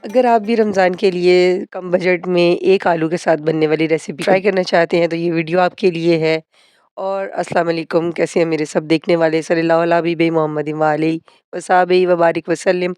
अगर आप भी रमज़ान के लिए कम बजट में एक आलू के साथ बनने वाली रेसिपी ट्राई करना चाहते हैं तो ये वीडियो आपके लिए है। और अस्सलाम वालेकुम, कैसे हैं मेरे सब देखने वाले, सल्लल्लाहु अला हबीबि मोहम्मदिन व आलिहि व सहाबिहि व बारिक वसल्लम।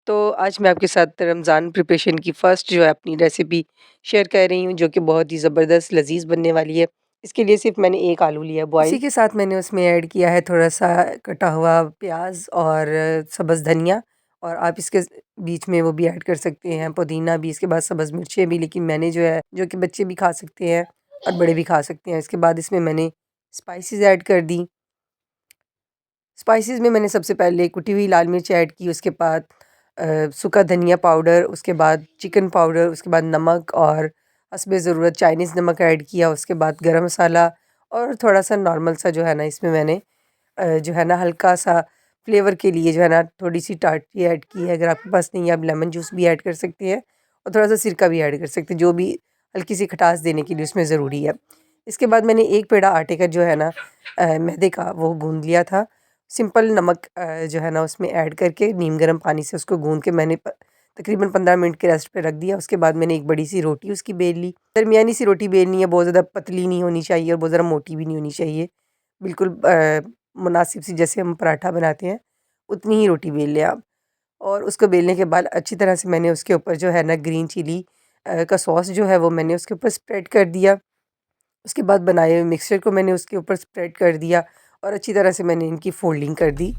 तो आज मैं आपके साथ रमज़ान प्रिपरेशन की फ़र्स्ट जो है अपनी रेसिपी शेयर कर रही हूँ, जो कि बहुत ही ज़बरदस्त लज़ीज़ बनने वाली है। इसके लिए सिर्फ़ मैंने 1 आलू लिया है बॉयल। इसी के साथ मैंने उसमें ऐड किया है थोड़ा-सा कटा हुआ प्याज़ और सब्ज़ धनिया, और आप इसके बीच में वो भी ऐड कर सकते हैं पुदीना भी, इसके बाद सब्ज़ मिर्चें भी, लेकिन मैंने जो है, जो कि बच्चे भी खा सकते हैं और बड़े भी खा सकते हैं। इसके बाद इसमें मैंने स्पाइसेस ऐड कर दी। स्पाइसेस में मैंने सबसे पहले कुटी हुई लाल मिर्च ऐड की, उसके बाद सूखा धनिया पाउडर, उसके बाद चिकन पाउडर, उसके बाद नमक और हस्बे ज़रूरत चाइनीज़ नमक ऐड किया, उसके बाद गरम मसाला और थोड़ा-सा नॉर्मल सा जो है ना, इसमें मैंने जो है ना हल्का-सा फ्लेवर के लिए जो है ना थोड़ी-सी टाटरी ऐड की है। अगर आपके पास नहीं है, आप लेमन जूस भी ऐड कर सकते हैं और थोड़ा-सा सिरका भी ऐड कर सकते हैं, जो भी हल्की-सी खटास देने के लिए उसमें ज़रूरी है। इसके बाद मैंने 1 पेड़ा आटे का जो है ना मैदे का वो गूँध लिया था। सिंपल नमक जो है ना उसमें ऐड करके नीम गर्म पानी से उसको गूँध के मैंने तकरीबन 15 मिनट के रेस्ट पे रख दिया। उसके बाद मैंने एक बड़ी-सी रोटी उसकी बेल ली। दरमियानी सी रोटी बेलनी है, बहुत ज़्यादा पतली नहीं होनी चाहिए और बहुत ज़्यादा मोटी भी नहीं होनी चाहिए। बिल्कुल मुनासिब सी, जैसे हम पराठा बनाते हैं, उतनी ही रोटी बेल लें आप। और उसको बेलने के बाद अच्छी तरह से मैंने उसके ऊपर जो है ना ग्रीन चिली का सॉस जो है वो मैंने उसके ऊपर स्प्रेड कर दिया। उसके बाद बनाए हुए मिक्सचर को मैंने उसके ऊपर स्प्रेड कर दिया और अच्छी तरह से मैंने इनकी फ़ोल्डिंग कर दी।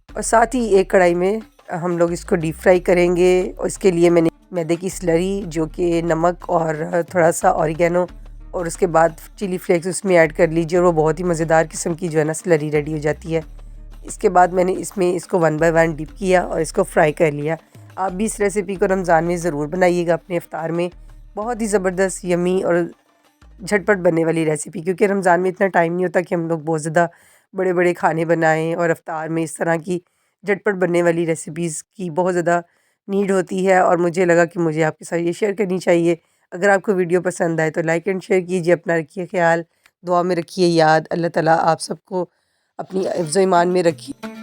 और साथ ही एक कढ़ाई में हम लोग इसको डीप फ्राई करेंगे, और इसके लिए मैंने मैदे की स्लरी, जो कि नमक और थोड़ा-सा ऑरिगेनो और उसके बाद चिली फ्लेक्स उसमें ऐड कर लीजिए, और वो बहुत ही मज़ेदार किस्म की जो है ना स्लरी रेडी हो जाती है। इसके बाद मैंने इसमें इसको 1 बाय 1 डिप किया और इसको फ्राई कर लिया। आप भी इस रेसिपी को रमज़ान में ज़रूर बनाइएगा अपने इफ्तार में। बहुत ही ज़बरदस्त, यम्मी और झटपट बनने वाली रेसिपी, क्योंकि रमज़ान में इतना टाइम नहीं होता कि हम लोग बहुत ज़्यादा बड़े-बड़े खाने बनाएँ, और इफ्तार में इस तरह की झटपट बनने वाली रेसिपीज़ की बहुत ज़्यादा नीड होती है, और मुझे लगा कि मुझे आपके साथ ये शेयर करनी चाहिए। अगर आपको वीडियो पसंद आए तो लाइक एंड शेयर कीजिए, अपना रखिए ख़्याल, दुआ में रखिए याद। अल्लाह ताला आप सबको अपनी हिफ्ज़-ओ-ईमान में रखिए।